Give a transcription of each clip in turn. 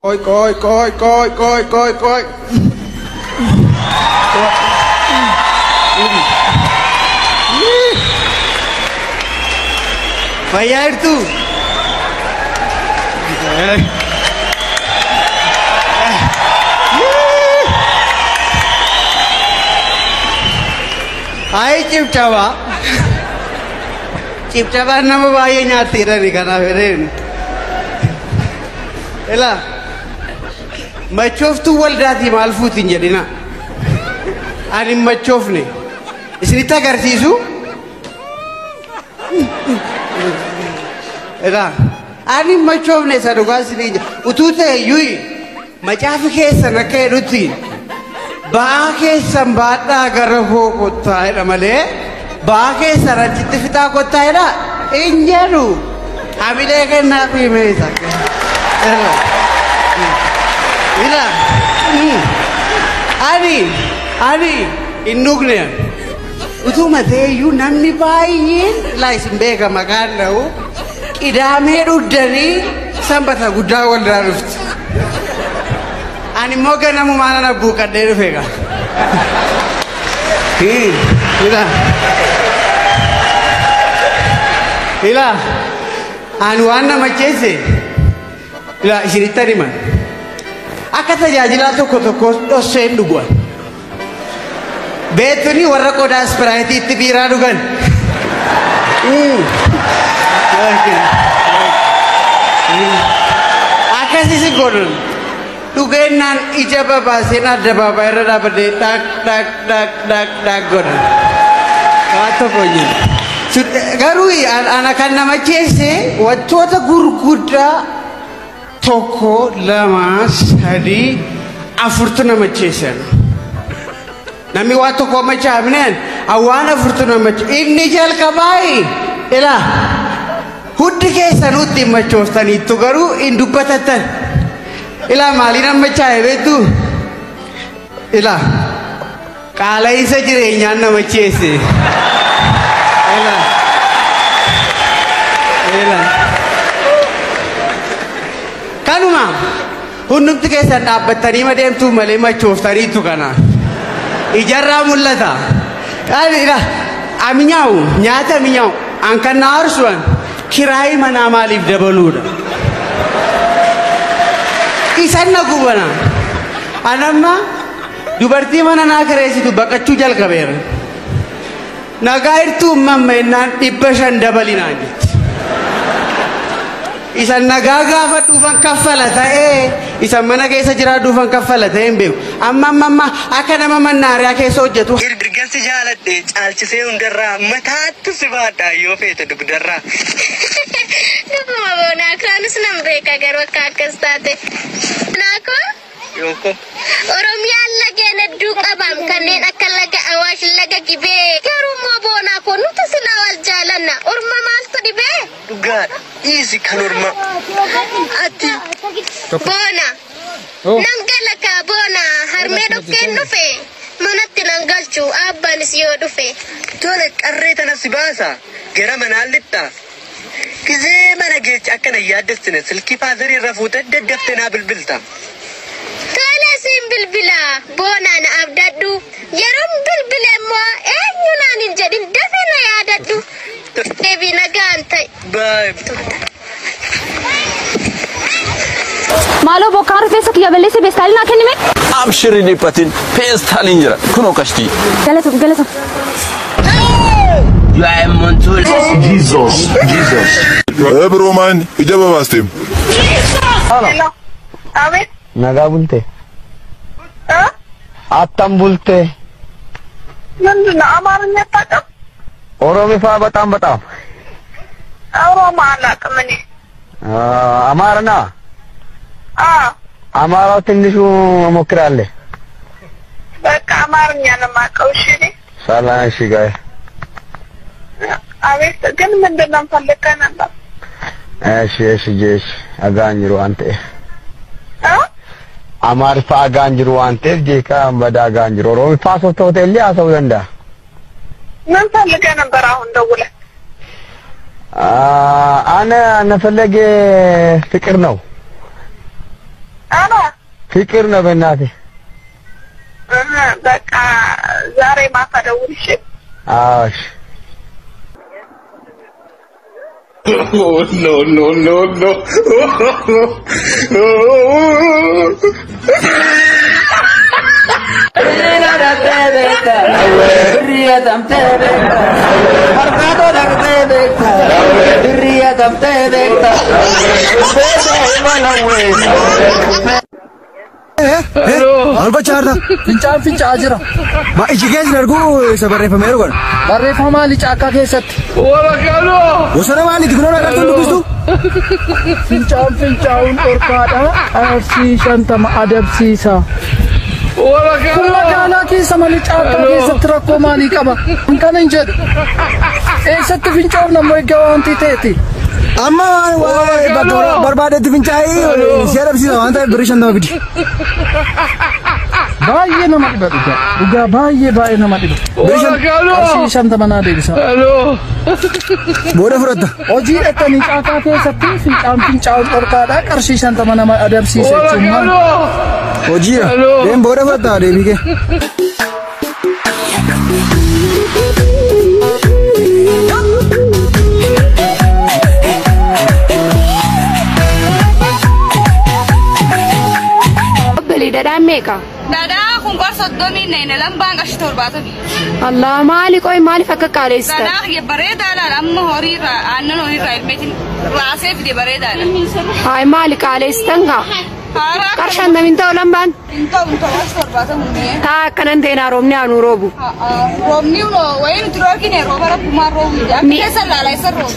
Coi. Bayar tu. Hai Ciptawa nama bayar nyati dari kana ferin. Ela machof tu waldati malfutin jadina. Ani machof ne. Isnita garsisu. Ela ani machof ne saduga sini. Utute yui machafi kesa nake ruti. Baake sambata garho kota era male. Baake sarajit fita kota era injaru. Abile ke nabi me sakhe. Ila. Ari innugnya. Utuma deyu namni bayin laisim bega makan lau. Idame udari sambata gudawal daruf. Ani moga namu mana na buka deru fega. Ila. Anu anna macese. Ila cerita di mana? Akata jajila to koto sendu buat. Betuni warna koda sprite itu biradugan. Akasi si konon. Tugenan ijaba basena daba bayar dapat tak konon. Kata punya. Garui anak-anak nama cese waktu ada guru-guru toko lama hari afurtuna macam nami waktu kau macam ni awana afurtuna macam ini jal kabai elah hudi kesan hudi macam tani itu garu indu patatan elah malina macam itu elah kalai saja renyana macam si elah kanuma hundum tu kesan dapat tani macam tu malema chof tani tu kana ijarra mullata ila aminyau nyata aminyau angkan narsuan kirai mana malib dabaluda isanna kubana anamma dubarti mana na kare situ bakaccu jal kaber nagair tu mamena tipashan dabalinani isan nagaga apa tufan kafala ta isan mana ke isa jira tufan kafala ta embeu amma mama akana mama nare ake soja tu irgan se jalat de alchi se undarra matat sibata yo fete dugdarra nabu mabona kranus nambe kagar wakakastate nako yoko oromia lage ne duqabam kanen akallaga awash laga gibe garu mabona ko nuta sinawal jalana urma malto dibe dugar easy kanurma ati bona nangalaka bona harme dokken nufe manatti nangalchu abbanis yo dufe tole qarreta nasibasa gera manalitta kize mana gech akana yadestene silki fazari rafuta dedeftena bilbilta tole sim bilbila bona na abdaddu yaram bilbile mo enyunanin jadin dafena yadaddu devi nagantai bye मालो बोकार पे सकिया बल्ले से बेस्ताली ना खेने में आप शरीरी पतिन पेस्ताली इंजरा कुनो कष्टी गलत Jesus bro man ijaba bastim hello abe naga bolte atam bolte nandu na amarnya tak oromi fa बताओ oromana kamani amarna amara ትንሹ ሞክራለሁ በቃ አማርኛ ነው ማቀውሽሪ ሰላም እሺ ጋር አቤት ግን ምንድነው ፈልገህ ነበር እሺ ጄሽ አጋኝሩ አንተ አማርፋ አጋኝሩ አንተ ጄካ መዳ አጋኝሩ ሮሚ ፓሶ ሆቴል ያሰው ዘንዳ ምን ፈልገህ ነበር አሁን ደውለህ انا فلقي فكر نو አላ ፍቅር ነው በእናትህ በቃ ዛሬ ማታ ደውልሽ አሽ No, no, no, no. Alba charda. Fincha ajira. Ma ijiges nergu sabare famero gon. Barre fama li chaka kesat. Wala kalo. Usara wali dignora kartu dubistu. Fincha un orkada. Arsi shantama adab sisa. Wala kalo. Kulla kala ki samali chaka kesat rakko mali kaba. Unkana injed. Esat fincha na moy gawanti teti. Amma barbade finchai serap sisa anta berishan da gidi. Baay'ee nama dhibatu dhugaa baay'ee nama dhibatu. Qarshiishan tamanaa deebisa. Booda fudhatta. Hojii dhattanii caakaa keessatti fincaa'uun dhorkaadha qarshiishan tama nama adabsiisa jechuun. Hojiidha. Deem booda fudhatta deebii kee. Dadaan meeqa? Dadaa kun gorsa oddoomii neene lambaan qashi torbaatami. Allah maaliif akka qaaleessita? Dadaa bareedaadha amma horiirraa aannan horiirraa ilmeetiin raasee fide bareedaadha. Hayi maali qaaleessitan kaa? Qarshaan namin ta'u lambaan? Ta'u qashi torbaatamu mi'ee. Taa akkanan ta'inaa roobni haanuu roobu. Roobni wayiin itti rookine rooba rabbumaan roobuudha. Akka keessa laalaa isa roobu.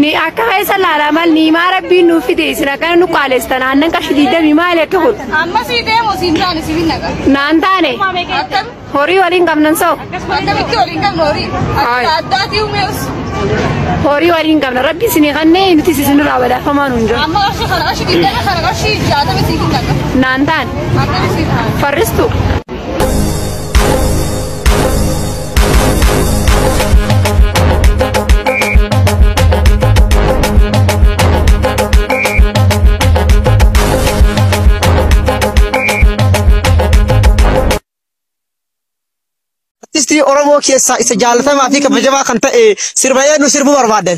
Ni akka keessa laalaa mal ni maa rabbiin nuuf fide isin akkana nu qaaleessitan aannan qashi diidamii maali akka kun? Amma sii deemu siin taane sibiin naqa. Naan taane? Akkam? Horii waliin qabnan sa'u? Akkamitti waliin qabna horii? Addaatii umeus. Horii waliin qabna rabbi isinii kannee nuti isinirraa badaafamaa nuun jiru. Amma qarshii kana qarshii diidama kana qarshii jaatame siifin naqa. Naan taane? Akkami sii taane? Farristu. Artisti Oromoo keessaa isa jaalatamaa fi kabajamaa kan ta'e sirbayee nu sirbuu barbaadan.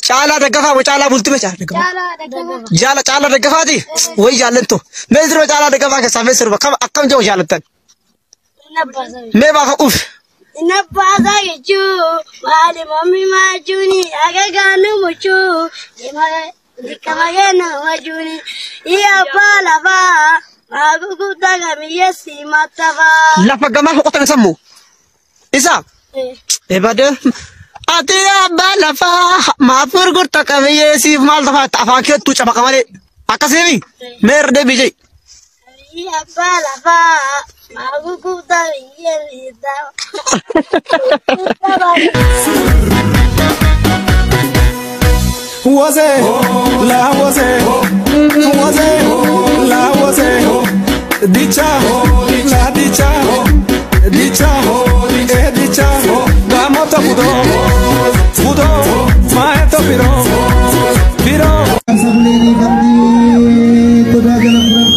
Caalaa Daggafaa moo Caalaa Bultume Caalaa Daggafaati? Wayi jaallattu. Mee sirba Caalaa Daggafaa keessaa mee sirba akkam jiru jaallattan? Mee baafa uuf. Nabbaasa jechuu maali mammi maajuuni agagaanu muchuu dikkamagee nama juuni iyyaabbaa lafaa maaguguutaa gamiyyessi mattafaa. Lafa gamaa hoqotan sammu. Isa ebade ati abbaa lafaa maaf gurgurta qabiyyee maal tafaata afaan keettuu cabaqa malee akkasiimi meer deebii jee. Abbaa lafaa maa gurgurta qabiyyee Waze la waze dicha la dicha gamota fudo maeto piro sabuleni kamdi toda jalan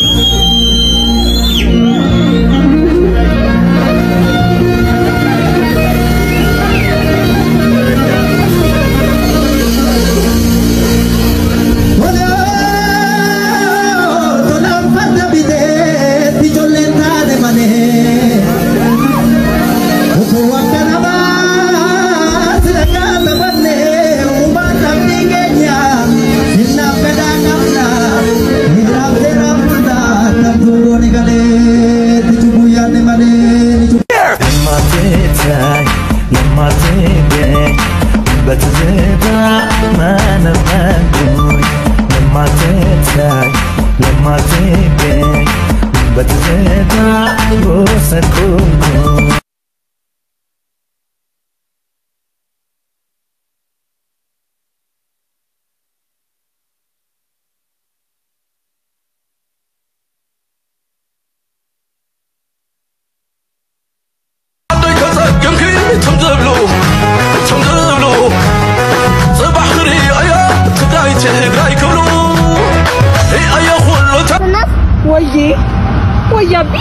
ወያቢ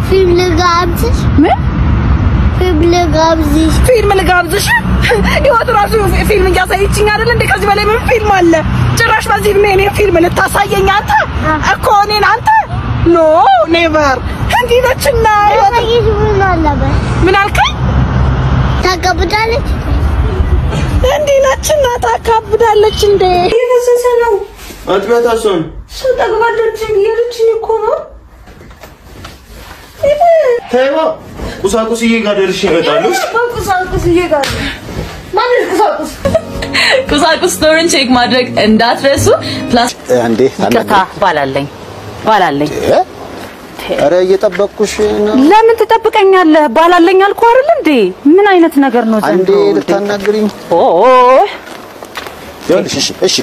ፊልም ልጋብዝሽ ምን ፊልም ልጋብዝሽ ይወት ራሱ ፊልም እያሳየችኝ አይደል እንዴ ከዚህ በላይ ምን ፊልም አለ ጭራሽ በዚህ እኔ ፊልም ልታሳየኝ አንተ እኮ እኔን አንተ ኖ ኔቨር እንዲህ ነችና ምን አልከኝ ታካብዳለች እንዲህ ነችና ታካብዳለች እንዴ ይነሰሰ ነው አጥበታson ተግባለች ይልችኝ እኮ ነው ተይዋ ቁሳቁስዬ ጋር ደርሼ እመጣለሁ ቁሳቁስዬ ጋር ማን ቁሳቁስ ስቶርን ቼክ ማድረግ እንዳትረሱ ፕላስ እንዴ ይቅርታ ባላለኝ አረ እየጠበቅኩሽ ነው ለምን ትጠብቀኛለህ ባላለኝ አልኩ አይደል እንዴ ምን አይነት ነገር ነው ዘንድሮ አንዴ ልታናግሪኝ እሺ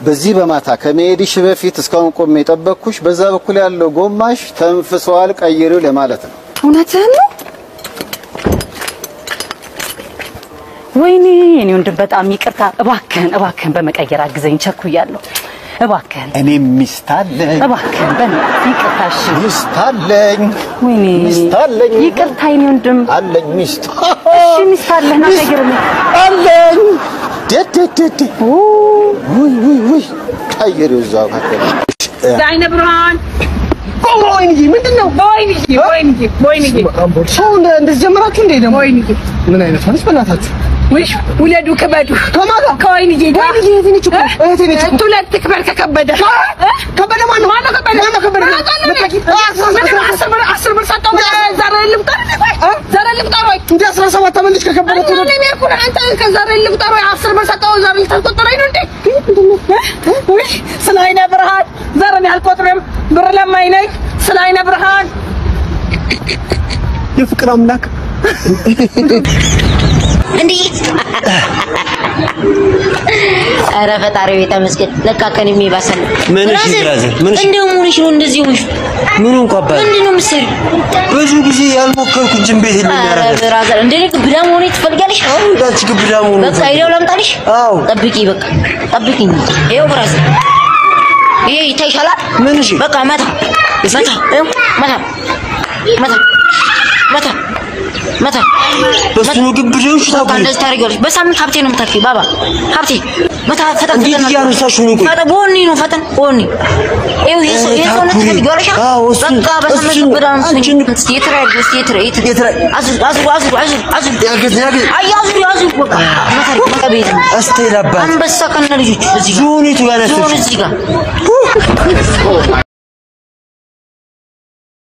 በዚህ በማታ ከመሄድሽ በፊት እስካሁን ቆሜ የጠበቅኩሽ በዛ በኩል ያለው ጎማሽ ተንፍሷል ቀይሪው ለማለት ነው እውነትህን ነው ወይኔ እኔ ወንድም በጣም ይቅርታ እባክህን በመቀየር አግዘኝ ቸኩያለሁ እባክህን እኔ ሚስታለኝ እባክህን በእናትህ ይቅርታሽ ሚስታለኝ ወይኔ ሚስታለኝ ይቅርታ እኔ ወንድም አለኝ ሚስት እሺ ሚስታለህና ቀይርልኝ አለኝ ደደደደ ውይ ቀይሪው እዛው ካከለ ዳይነ ብርሃን ወይንዬ ምንድነው ወይንዬ ሰው እንደዚህ ጀመራችሁ እንዴ ደግሞ ወይንዬ ምን አይነት ማለት በእናታችሁ ወይሽ ውለዱ ከበዱ ከማጋ ከወይንዬ ጋር እህቴ ነች ሁለት ትክበር ከከበደ ማን ከበደ አስር ብር ሰጠው ዛሬ ልምጣር ወይ እንደ 17 ተመልሽ ከከበደ እኔ እኮ አንተ ከዛሬ ልምጣር ወይ 10 ብር ሰጠው ዛሬ ልትቆጥረኝ ነው እንዴ ወይ ስላይነ ብርሃን ዛሬ አልቆጥርም ብር ለማይነኝ ስላይነ ብርሃን የፍቅር አምላክ እንዴ አረ ፈጣሪ የተመስገን ለካ ከኔ የሚባሰል ምን እሺ ብራዘር ምን እሺ እንደው ሙሉሽ ነው እንደዚህ ሆንሽ ምን እንኳን ባል ምንድነው ምስል ብዙ ጊዜ ያልሞከርኩ ጅምቤት አረ ብራዘር እንዴ ግብዳ መሆን ትፈልጋለሽ ዳች ግብዳ መሆን በቃ ይለው ላምጣልሽ አዎ ጠብቂኝ ይሄው ብራዘር ይሄ ይታይሻላል ምን እሺ በቃ መታ በሱ ግብዳዎች ታውቃለህ እንደዚህ ታሪጋለሽ በሳምንት ሀብቴ ነው የምታውቂው ባባ ሀብቴ መታ ፈጠን ያሩሳሹ ነው ቦኒ ነው ፈጠን ቦኒ ይሄው ነው ታሪጋለሽ በቃ በሳምንት ግብዳም የትራይ አዙ በቃ መታ ቤት አስተላባ አንበሳ ከነ ልጆች እዚህ ጋር ዞኒቱ ጋር ዞን እዚህ ጋር